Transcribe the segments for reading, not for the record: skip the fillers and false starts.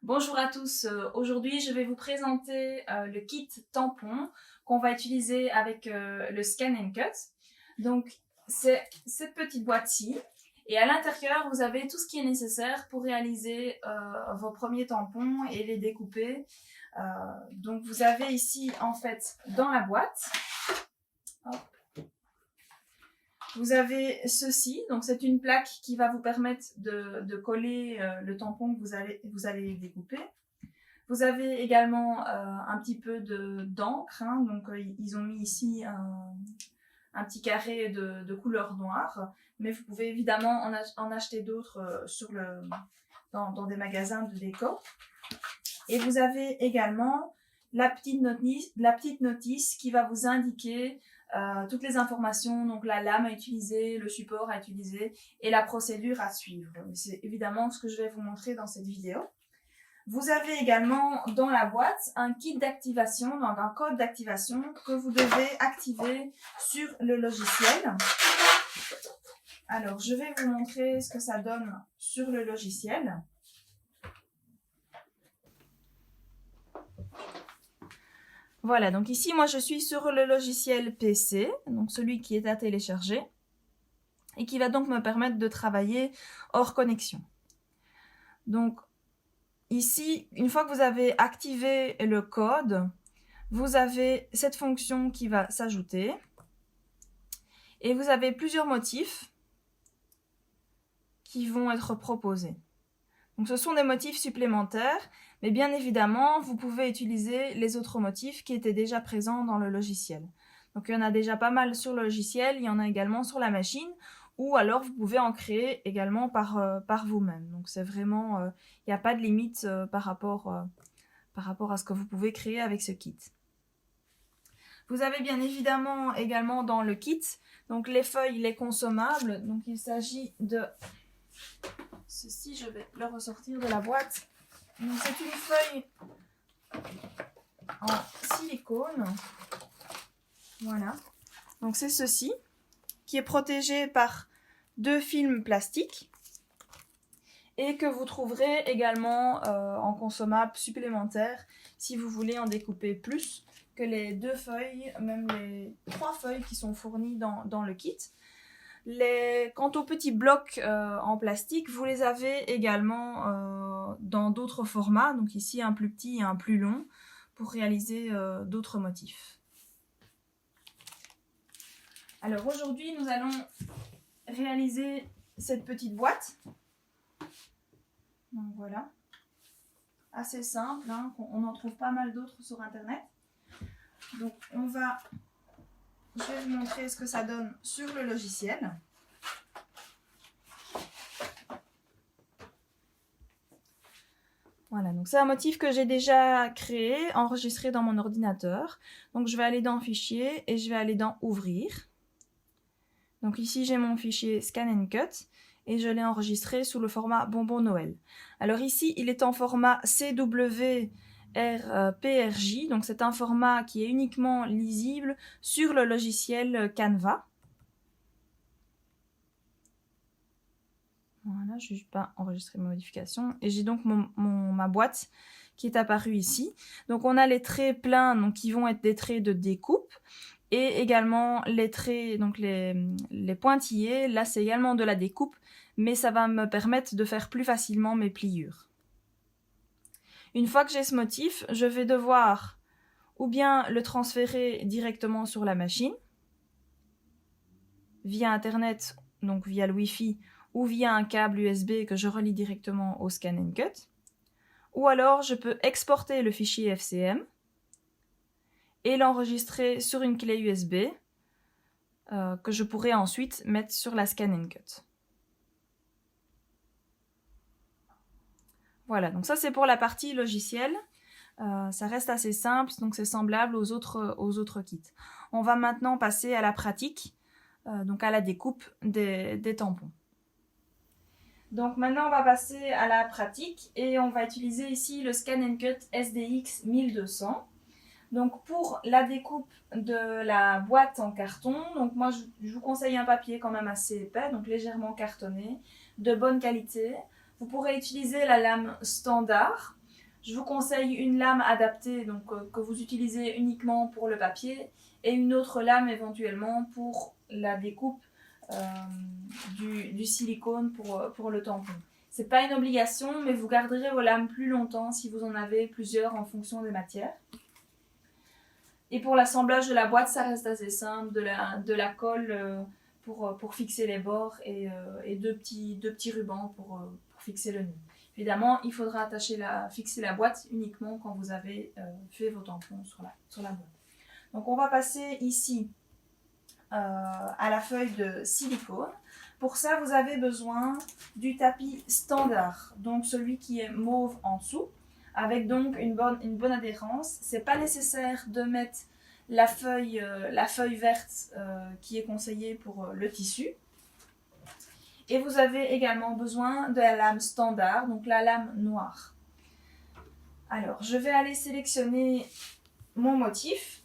Bonjour à tous, aujourd'hui je vais vous présenter le kit tampon qu'on va utiliser avec le Scan and Cut. Donc c'est cette petite boîte-ci et à l'intérieur vous avez tout ce qui est nécessaire pour réaliser vos premiers tampons et les découper. Donc vous avez ici en fait dans la boîte, hop, vous avez ceci, donc c'est une plaque qui va vous permettre de coller le tampon que vous allez découper. Vous avez également un petit peu d'encre, hein, donc ils ont mis ici un petit carré de couleur noire, mais vous pouvez évidemment en acheter d'autres dans des magasins de déco. Et vous avez également la petite notice qui va vous indiquer toutes les informations, donc la lame à utiliser, le support à utiliser et la procédure à suivre. C'est évidemment ce que je vais vous montrer dans cette vidéo. Vous avez également dans la boîte un kit d'activation, donc un code d'activation que vous devez activer sur le logiciel. Alors, je vais vous montrer ce que ça donne sur le logiciel. Voilà, donc ici, moi, je suis sur le logiciel PC, donc celui qui est à télécharger, et qui va donc me permettre de travailler hors connexion. Donc, ici, une fois que vous avez activé le code, vous avez cette fonction qui va s'ajouter. Et vous avez plusieurs motifs qui vont être proposés. Donc ce sont des motifs supplémentaires, mais bien évidemment, vous pouvez utiliser les autres motifs qui étaient déjà présents dans le logiciel. Donc il y en a déjà pas mal sur le logiciel, il y en a également sur la machine, ou alors vous pouvez en créer également par vous-même. Donc c'est vraiment, il n'y a pas de limite par rapport à ce que vous pouvez créer avec ce kit. Vous avez bien évidemment également dans le kit donc les feuilles, les consommables. Donc il s'agit de ceci, je vais le ressortir de la boîte. Donc c'est une feuille en silicone. Voilà. Donc c'est ceci qui est protégé par deux films plastiques et que vous trouverez également en consommable supplémentaire si vous voulez en découper plus que les deux feuilles, même les 3 feuilles qui sont fournies dans le kit. Quant aux petits blocs en plastique, vous les avez également dans d'autres formats, donc ici un plus petit et un plus long, pour réaliser d'autres motifs. Alors aujourd'hui, nous allons réaliser cette petite boîte. Donc voilà, assez simple, hein, on en trouve pas mal d'autres sur internet. Donc je vais vous montrer ce que ça donne sur le logiciel. Voilà, donc c'est un motif que j'ai déjà créé, enregistré dans mon ordinateur. Donc je vais aller dans Fichier et je vais aller dans Ouvrir. Donc ici j'ai mon fichier Scan and Cut et je l'ai enregistré sous le format Bonbon Noël. Alors ici il est en format CWRPRJ, donc c'est un format qui est uniquement lisible sur le logiciel Canva. Voilà, je n'ai pas enregistré mes modifications. Et j'ai donc ma boîte qui est apparue ici. Donc on a les traits pleins, donc qui vont être des traits de découpe. Et également les traits, donc les pointillés, là c'est également de la découpe, mais ça va me permettre de faire plus facilement mes pliures. Une fois que j'ai ce motif, je vais devoir ou bien le transférer directement sur la machine, via Internet, donc via le Wi-Fi, ou via un câble USB que je relie directement au Scan and Cut, ou alors je peux exporter le fichier FCM et l'enregistrer sur une clé USB que je pourrai ensuite mettre sur la Scan and Cut. Voilà, donc ça c'est pour la partie logicielle. Ça reste assez simple, donc c'est semblable aux autres kits. On va maintenant passer à la pratique, donc à la découpe des tampons. Donc maintenant on va passer à la pratique et on va utiliser ici le Scan and Cut SDX 1200. Donc pour la découpe de la boîte en carton, donc moi je vous conseille un papier quand même assez épais, donc légèrement cartonné, de bonne qualité. Vous pourrez utiliser la lame standard Je vous conseille une lame adaptée, donc que vous utilisez uniquement pour le papier, et une autre lame éventuellement pour la découpe du silicone pour le tampon. C'est pas une obligation, mais vous garderez vos lames plus longtemps si vous en avez plusieurs en fonction des matières. Et pour l'assemblage de la boîte, ça reste assez simple, de la colle pour fixer les bords et deux petits rubans pour fixer le nœud. Évidemment, il faudra fixer la boîte uniquement quand vous avez fait vos tampons sur la boîte. Donc on va passer ici à la feuille de silicone. Pour ça, vous avez besoin du tapis standard, donc celui qui est mauve en dessous, avec donc une bonne adhérence. C'est pas nécessaire de mettre la feuille verte qui est conseillée pour le tissu. Et vous avez également besoin de la lame standard, donc la lame noire. Alors, je vais aller sélectionner mon motif.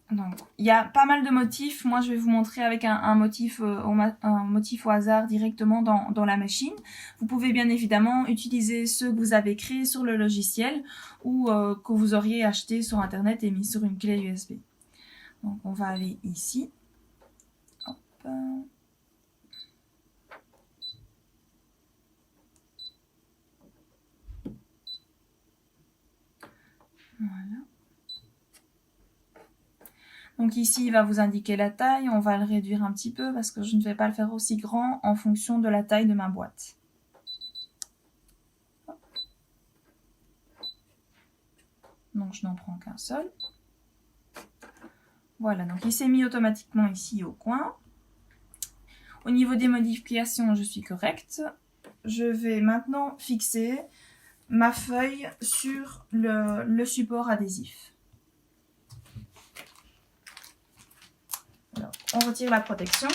Donc, il y a pas mal de motifs. Moi, je vais vous montrer avec un motif au hasard directement dans la machine. Vous pouvez bien évidemment utiliser ceux que vous avez créés sur le logiciel ou que vous auriez acheté sur Internet et mis sur une clé USB. Donc, on va aller ici. Hop. Voilà. Donc ici, il va vous indiquer la taille. On va le réduire un petit peu parce que je ne vais pas le faire aussi grand en fonction de la taille de ma boîte. Donc je n'en prends qu'un seul. Voilà, donc il s'est mis automatiquement ici au coin. Au niveau des modifications, je suis correcte. Je vais maintenant fixer ma feuille sur le support adhésif. Alors, on retire la protection.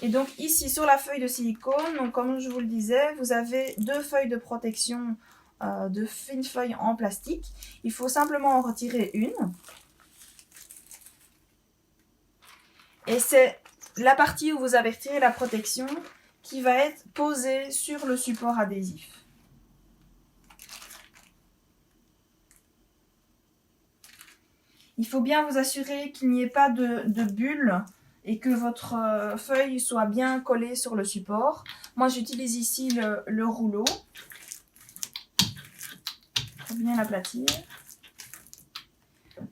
Et donc ici sur la feuille de silicone, donc comme je vous le disais, vous avez deux feuilles de protection de fines feuilles en plastique. Il faut simplement en retirer une. Et c'est la partie où vous avez retiré la protection qui va être posée sur le support adhésif. Il faut bien vous assurer qu'il n'y ait pas de bulle et que votre feuille soit bien collée sur le support. Moi, j'utilise ici le rouleau pour bien l'aplatir.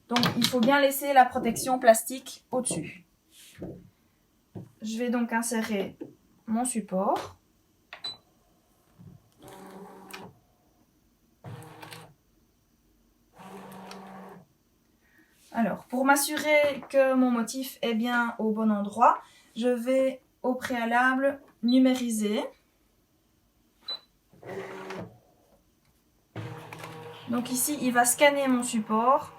Donc, il faut bien laisser la protection plastique au-dessus. Je vais donc insérer mon support. Alors, pour m'assurer que mon motif est bien au bon endroit, je vais au préalable numériser. Donc ici, il va scanner mon support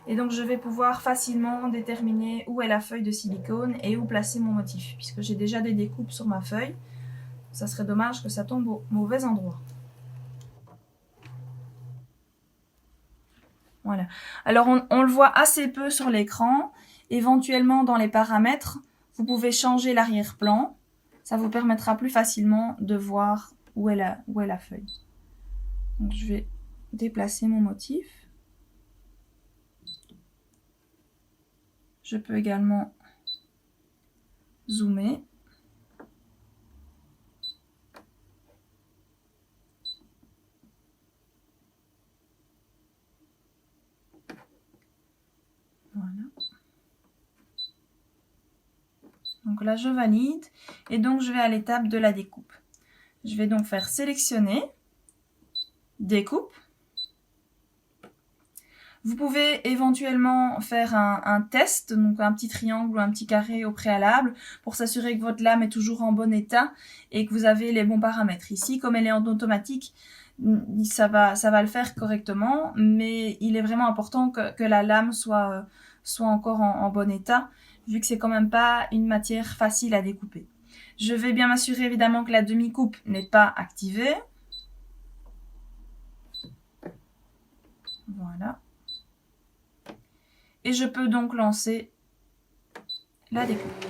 et donc je vais pouvoir facilement déterminer où est la feuille de silicone et où placer mon motif, puisque j'ai déjà des découpes sur ma feuille. Ça serait dommage que ça tombe au mauvais endroit. Voilà. Alors on le voit assez peu sur l'écran. Éventuellement dans les paramètres, vous pouvez changer l'arrière-plan. Ça vous permettra plus facilement de voir où est la feuille. Donc je vais déplacer mon motif. Je peux également zoomer. Voilà. Donc là, je valide et donc je vais à l'étape de la découpe. Je vais donc faire sélectionner, découpe. Vous pouvez éventuellement faire un test, donc un petit triangle ou un petit carré au préalable pour s'assurer que votre lame est toujours en bon état et que vous avez les bons paramètres. Ici, comme elle est en automatique, ça va le faire correctement, mais il est vraiment important que la lame soit encore en bon état, vu que c'est quand même pas une matière facile à découper. Je vais bien m'assurer évidemment que la demi-coupe n'est pas activée. Voilà. Et je peux donc lancer la découpe.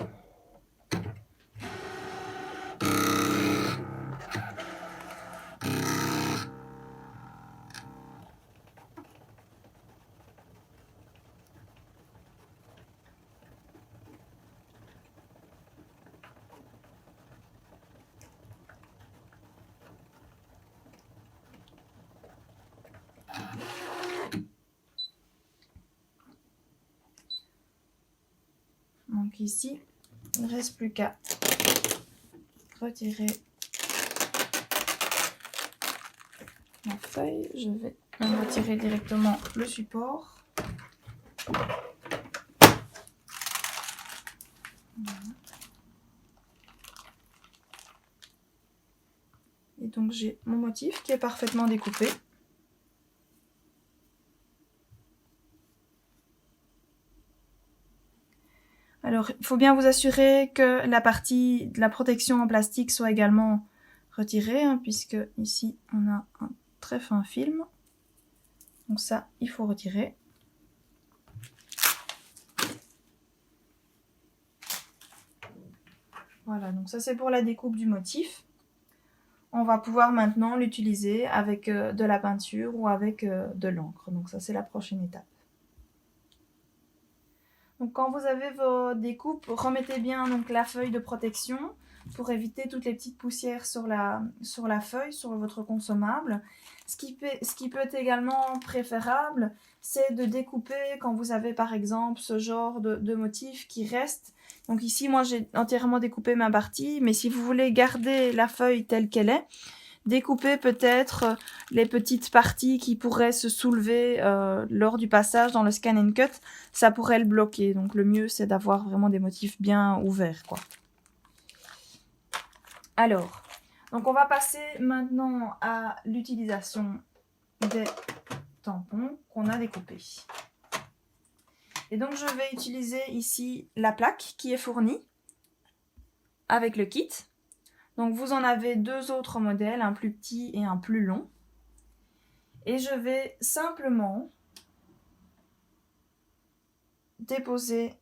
Donc ici, il ne reste plus qu'à retirer la feuille. Je vais en retirer directement le support. Voilà. Et donc j'ai mon motif qui est parfaitement découpé. Alors, il faut bien vous assurer que la partie de la protection en plastique soit également retirée, hein, puisque ici on a un très fin film. Donc ça, il faut retirer. Voilà, donc ça c'est pour la découpe du motif. On va pouvoir maintenant l'utiliser avec de la peinture ou avec de l'encre. Donc ça c'est la prochaine étape. Donc quand vous avez vos découpes, remettez bien donc la feuille de protection pour éviter toutes les petites poussières sur la feuille, sur votre consommable. Ce qui peut être également préférable, c'est de découper quand vous avez par exemple ce genre de motif qui reste. Donc ici, moi j'ai entièrement découpé ma partie, mais si vous voulez garder la feuille telle qu'elle est, découpez peut-être les petites parties qui pourraient se soulever lors du passage dans le scan and cut, ça pourrait le bloquer. Donc le mieux c'est d'avoir vraiment des motifs bien ouverts, quoi. Alors, donc on va passer maintenant à l'utilisation des tampons qu'on a découpés. Et donc je vais utiliser ici la plaque qui est fournie avec le kit. Donc vous en avez deux autres modèles, un plus petit et un plus long. Et je vais simplement déposer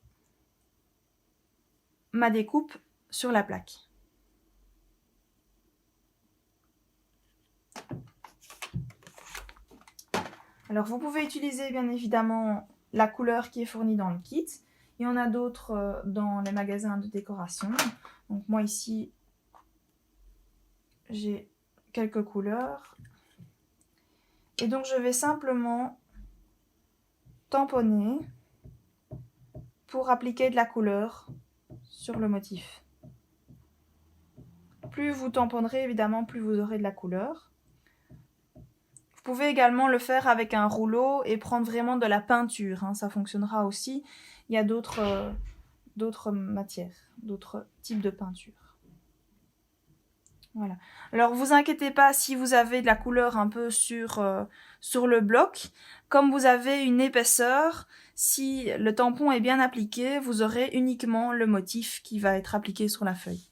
ma découpe sur la plaque. Alors vous pouvez utiliser bien évidemment la couleur qui est fournie dans le kit. Il y en a d'autres dans les magasins de décoration. Donc moi ici, j'ai quelques couleurs. Et donc je vais simplement tamponner pour appliquer de la couleur sur le motif. Plus vous tamponnerez, évidemment, plus vous aurez de la couleur. Vous pouvez également le faire avec un rouleau et prendre vraiment de la peinture, hein, ça fonctionnera aussi. Il y a d'autres matières, d'autres types de peinture. Voilà. Alors vous inquiétez pas si vous avez de la couleur un peu sur le bloc. Comme vous avez une épaisseur, si le tampon est bien appliqué, vous aurez uniquement le motif qui va être appliqué sur la feuille.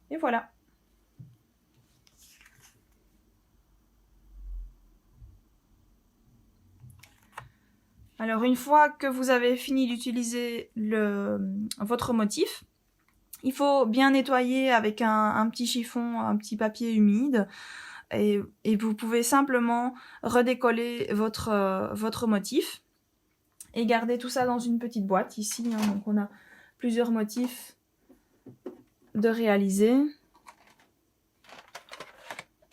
Et voilà. Alors une fois que vous avez fini d'utiliser votre motif, il faut bien nettoyer avec un petit chiffon, un petit papier humide. Et vous pouvez simplement redécoller votre motif et garder tout ça dans une petite boîte ici, hein, donc on a plusieurs motifs de réaliser. Vous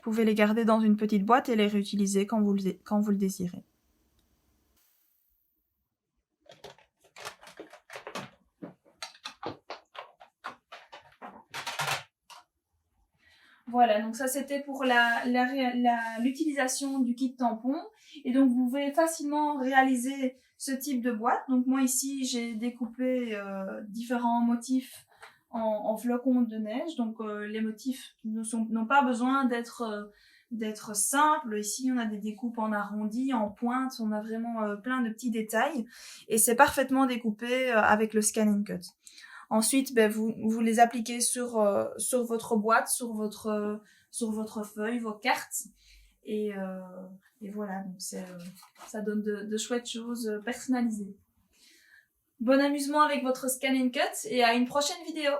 pouvez les garder dans une petite boîte et les réutiliser quand vous le désirez. Voilà, donc ça c'était pour l'utilisation du kit tampon. Et donc vous pouvez facilement réaliser ce type de boîte. Donc moi ici j'ai découpé différents motifs en flocons de neige. Donc les motifs n'ont pas besoin d'être d'être simple. Ici, on a des découpes en arrondi, en pointe, on a vraiment plein de petits détails. Et c'est parfaitement découpé avec le Scan and Cut. Ensuite, ben, vous les appliquez sur votre boîte, sur votre feuille, vos cartes. Et voilà, donc ça donne de chouettes choses personnalisées. Bon amusement avec votre Scan and Cut et à une prochaine vidéo.